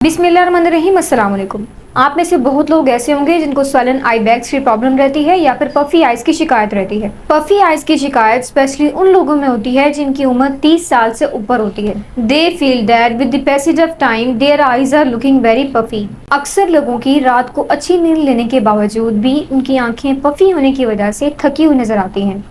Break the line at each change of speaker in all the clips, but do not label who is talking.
बिस्मिल्लाहिर्रहमानिर्रहीम, अस्सलाम वालेकुम। आप में से बहुत लोग ऐसे होंगे जिनको स्वलन आई बैग्स की प्रॉब्लम रहती है या फिर पफी आइज की शिकायत रहती है। पफी आइज की शिकायत स्पेशली उन लोगों में होती है जिनकी उम्र 30 साल से ऊपर होती है। They feel that with the passage of time their eyes are looking very puffy. अक्सर लोगों की रात को अच्छी नींद लेने के बावजूद भी उनकी आंखें पफी होने की वजह से थकी हुई नजर आती हैं।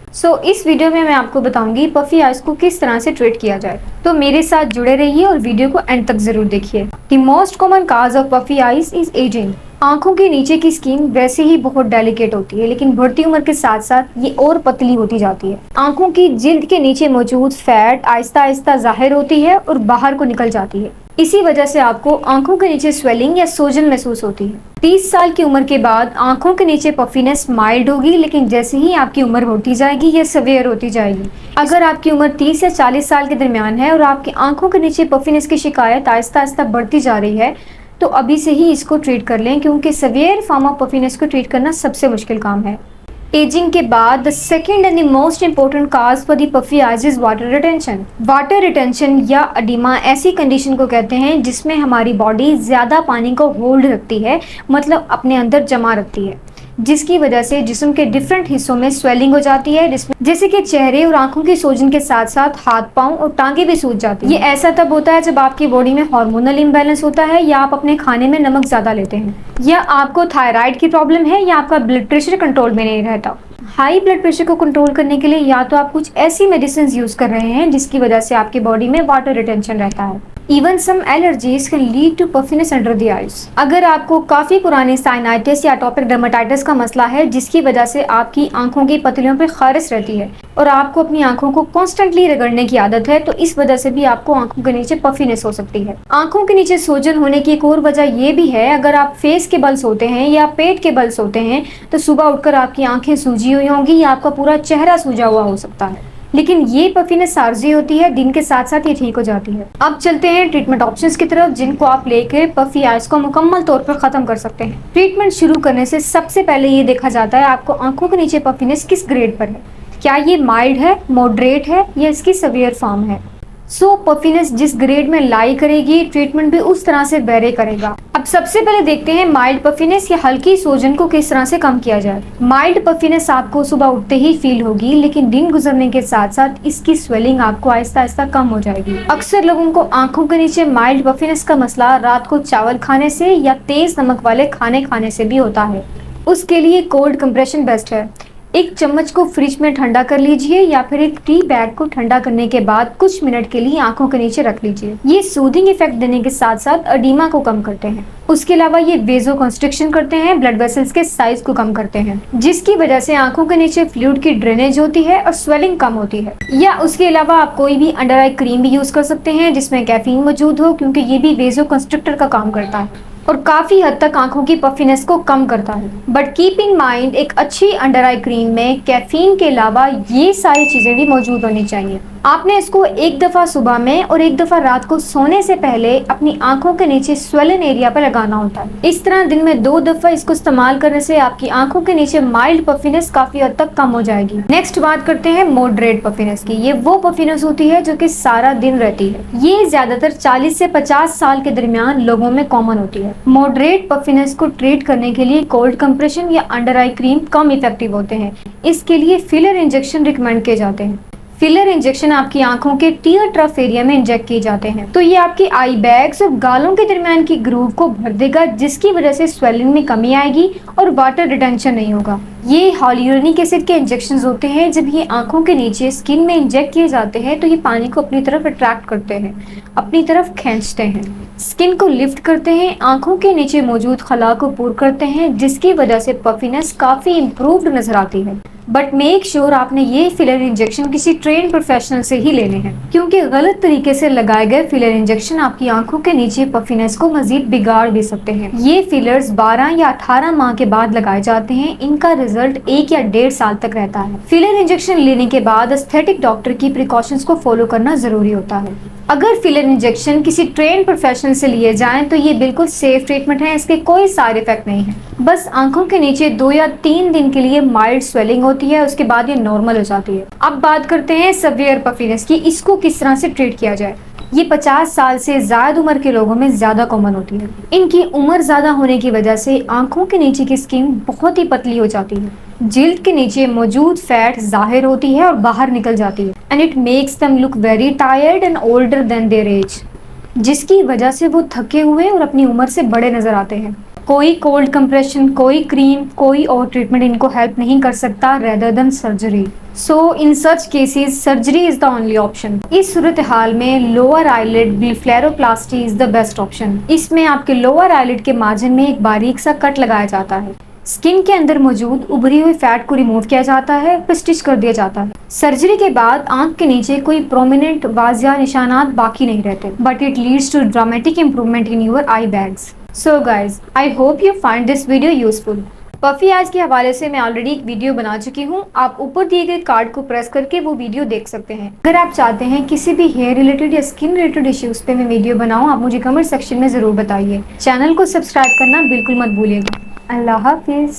इस वीडियो में मैं आपको बताऊंगी पफी आइज को किस तरह से ट्रीट किया जाए। तो मेरे साथ जुड़े रहिए और वीडियो को एंड तक जरूर देखिए। The most common cause of puffy eyes is ageing. आंखों के नीचे की स्किन वैसे ही बहुत डेलिकेट होती है, लेकिन बढ़ती उम्र के साथ साथ ये और पतली होती जाती है। आंखों की जिल्द के नीचे मौजूद फैट आहिस्ता आहिस्ता जाहिर होती है और बाहर को निकल जाती है। इसी वजह से आपको आंखों के नीचे स्वेलिंग या सूजन महसूस होती है। 30 साल की उम्र के बाद आंखों के नीचे पफीनेस माइल्ड होगी, लेकिन जैसे ही आपकी उम्र बढ़ती जाएगी ये सवेयर होती जाएगी। अगर आपकी उम्र 30 या 40 साल के दरमियान है और आपकी आंखों के नीचे पफीनेस की शिकायत आहिस्ता आहिस्ता बढ़ती जा रही है तो अभी से ही इसको ट्रीट कर लें, क्योंकि सवेयर फॉर्म ऑफ पफीनेस को ट्रीट करना सबसे मुश्किल काम है। एजिंग के बाद the second and the most important cause for the puffy eyes is water retention. Water retention या अडीमा ऐसी कंडीशन को कहते हैं जिसमें हमारी बॉडी ज्यादा पानी को होल्ड रखती है, मतलब अपने अंदर जमा रखती है, जिसकी वजह से जिस्म के डिफरेंट हिस्सों में स्वेलिंग हो जाती है, जैसे कि चेहरे और आंखों की सूजन के साथ साथ हाथ पांव और टांगे भी सूज जाती है। ये ऐसा तब होता है जब आपकी बॉडी में हार्मोनल इम्बैलेंस होता है, या आप अपने खाने में नमक ज्यादा लेते हैं, या आपको थायराइड की प्रॉब्लम है, या आपका ब्लड प्रेशर कंट्रोल में नहीं रहता। हाई ब्लड प्रेशर को कंट्रोल करने के लिए या तो आप कुछ ऐसी मेडिसिन यूज कर रहे हैं जिसकी वजह से आपकी बॉडी में वाटर रिटेंशन रहता है। Even some allergies can lead to puffiness under the eyes. अगर आपको काफी पुरानी साइनाइटिस या एटोपिक डर्मेटाइटिस का मसला है जिसकी वजह से आपकी आंखों की पतलियों पर खारिश रहती है और आपको अपनी आंखों को कॉन्स्टेंटली रगड़ने की आदत है, तो इस वजह से भी आपको आंखों के नीचे पफीनेस हो सकती है। आंखों के नीचे सूजन होने की एक और वजह ये भी है, अगर आप फेस के बल सोते हैं या पेट के बल सोते हैं तो सुबह उठकर आपकी आंखें सूजी हुई होंगी या आपका पूरा चेहरा सूजा हुआ हो सकता है, लेकिन ये पफीनेस आर्जी होती है, दिन के साथ साथ ये ठीक हो जाती है। अब चलते हैं ट्रीटमेंट ऑप्शंस की तरफ जिनको आप लेकर पफी आइज को मुकम्मल तौर पर खत्म कर सकते हैं। ट्रीटमेंट शुरू करने से सबसे पहले ये देखा जाता है आपको आंखों के नीचे पफीनेस किस ग्रेड पर है, क्या ये माइल्ड है, मॉडरेट है या इसकी सवियर फॉर्म है। पफीनेस जिस ग्रेड में लाई करेगी ट्रीटमेंट भी उस तरह से वेरी करेगा। अब सबसे पहले देखते हैं माइल्ड पफीनेस या हल्की सूजन को किस तरह से कम किया जाए। माइल्ड पफीनेस आपको सुबह उठते ही फील होगी, लेकिन दिन गुजरने के साथ साथ इसकी स्वेलिंग आपको आहिस्ता आहिस्ता कम हो जाएगी। अक्सर लोगों को आंखों के नीचे माइल्ड पफीनेस का मसला रात को चावल खाने से या तेज नमक वाले खाने खाने से भी होता है। उसके लिए कोल्ड कंप्रेशन बेस्ट है। एक चम्मच को फ्रिज में ठंडा कर लीजिए या फिर एक टी बैग को ठंडा करने के बाद कुछ मिनट के लिए आंखों के नीचे रख लीजिए। ये सूदिंग इफेक्ट देने के साथ साथ अडीमा को कम करते हैं। उसके अलावा ये वेजो कंस्ट्रिक्शन करते हैं, ब्लड वेसल्स के साइज को कम करते हैं, जिसकी वजह से आंखों के नीचे फ्लूइड की ड्रेनेज होती है और स्वेलिंग कम होती है। या उसके अलावा आप कोई भी अंडर आई क्रीम भी यूज कर सकते हैं जिसमें कैफीन मौजूद हो, क्योंकि ये भी वेजो कंस्ट्रिक्टर का काम करता है और काफी हद तक आंखों की पफीनेस को कम करता है। बट कीप इन माइंड एक अच्छी अंडर आई क्रीम में कैफीन के अलावा ये सारी चीजें भी मौजूद होनी चाहिए। आपने इसको एक दफा सुबह में और एक दफा रात को सोने से पहले अपनी आंखों के नीचे स्वेलन एरिया पर लगाना होता है। इस तरह दिन में 2 दफा इसको इस्तेमाल करने से आपकी आंखों के नीचे माइल्ड पफीनेस काफी हद तक कम हो जाएगी। नेक्स्ट बात करते हैं मॉडरेट पफीनेस की। ये वो पफीनेस होती है जो कि सारा दिन रहती है। ये ज्यादातर 40 से 50 साल के दरमियान लोगों में कॉमन होती है। मॉडरेट पफीनेस को ट्रीट करने के लिए कोल्ड कंप्रेशन या अंडर आई क्रीम कम इफेक्टिव होते हैं। इसके लिए फिलर इंजेक्शन रिकमेंड किए जाते हैं। फिलर इंजेक्शन आपकी आंखों के टीयर ट्रफ एरिया में इंजेक्ट किए जाते हैं, तो ये आपकी आई बैग्स और गालों के दरमियान की ग्रूव को भर देगा, जिसकी वजह से स्वेलिंग में कमी आएगी और वाटर रिटेंशन नहीं होगा। ये हाइलुरोनिक एसिड के इंजेक्शंस होते हैं। जब ये आंखों के नीचे स्किन में इंजेक्ट किए जाते हैं तो ये पानी को अपनी तरफ अट्रैक्ट करते हैं, अपनी तरफ खींचते हैं, स्किन को लिफ्ट करते हैं, आंखों के नीचे मौजूद खला को पूर करते हैं, जिसकी वजह से पफीनेस काफी इम्प्रूव्ड नजर आती है। बट मेक श्योर आपने ये फिलर इंजेक्शन किसी ट्रेन प्रोफेशनल से ही लेने हैं, क्योंकि गलत तरीके से लगाए गए फिलर इंजेक्शन आपकी आंखों के नीचे पफीनेस को मजीद बिगाड़ भी सकते हैं। ये फिलर्स 12 या 18 माह के बाद लगाए जाते हैं। इनका रिजल्ट 1 या 1.5 साल तक रहता है। फिलर इंजेक्शन लेने के बाद एस्थेटिक डॉक्टर की प्रिकॉशंस को फॉलो करना जरूरी होता है। अगर फिलर इंजेक्शन किसी ट्रेन प्रोफेशनल से लिए जाएं तो ये बिल्कुल सेफ ट्रीटमेंट है, इसके कोई साइड इफेक्ट नहीं है। बस आंखों के नीचे 2 या 3 दिन के लिए माइल्ड स्वेलिंग होती है, उसके बाद ये नॉर्मल हो जाती है। अब बात करते हैं सवियर पफीनेस की, इसको किस तरह से ट्रीट किया जाए। ये 50 साल से ज्यादा उम्र के लोगों में ज्यादा कॉमन होती है। इनकी उम्र ज्यादा होने की वजह से आंखों के नीचे की स्किन बहुत ही पतली हो जाती है, जिल्द के नीचे मौजूद फैट जाहिर होती है और बाहर निकल जाती है, and it makes them look very tired and older than their age, जिसकी वजह से वो थके हुए और अपनी उम्र से बड़े नजर आते हैं। कोई कोल्ड कंप्रेशन, कोई क्रीम, कोई और ट्रीटमेंट इनको हेल्प नहीं कर सकता rather than surgery. So in such cases surgery is the only option. इस सूरत हाल में lower eyelid blepharoplasty is the best option. इसमें आपके लोअर आईलिड के मार्जिन में एक बारीक सा कट लगाया जाता है, स्किन के अंदर मौजूद उभरी हुई फैट को रिमूव किया जाता है, फिर स्टिच कर दिया जाता है। सर्जरी के बाद आंख के नीचे कोई प्रोमिनेंट वाजिया निशानात बाकी नहीं रहते, but it leads to dramatic improvement in your eye bags. So guys, I hope you find this video useful. Puffy eyes के हवाले से मैं ऑलरेडी एक वीडियो बना चुकी हूँ, आप ऊपर दिए गए कार्ड को प्रेस करके वो वीडियो देख सकते हैं। अगर आप चाहते हैं किसी भी हेयर रिलेटेड या स्किन रिलेटेड इश्यूज पे मैं वीडियो बनाऊँ, आप मुझे कमेंट सेक्शन में जरूर बताइए। चैनल को सब्सक्राइब करना बिल्कुल मत भूलिएगा। अल्लाह हाफिज।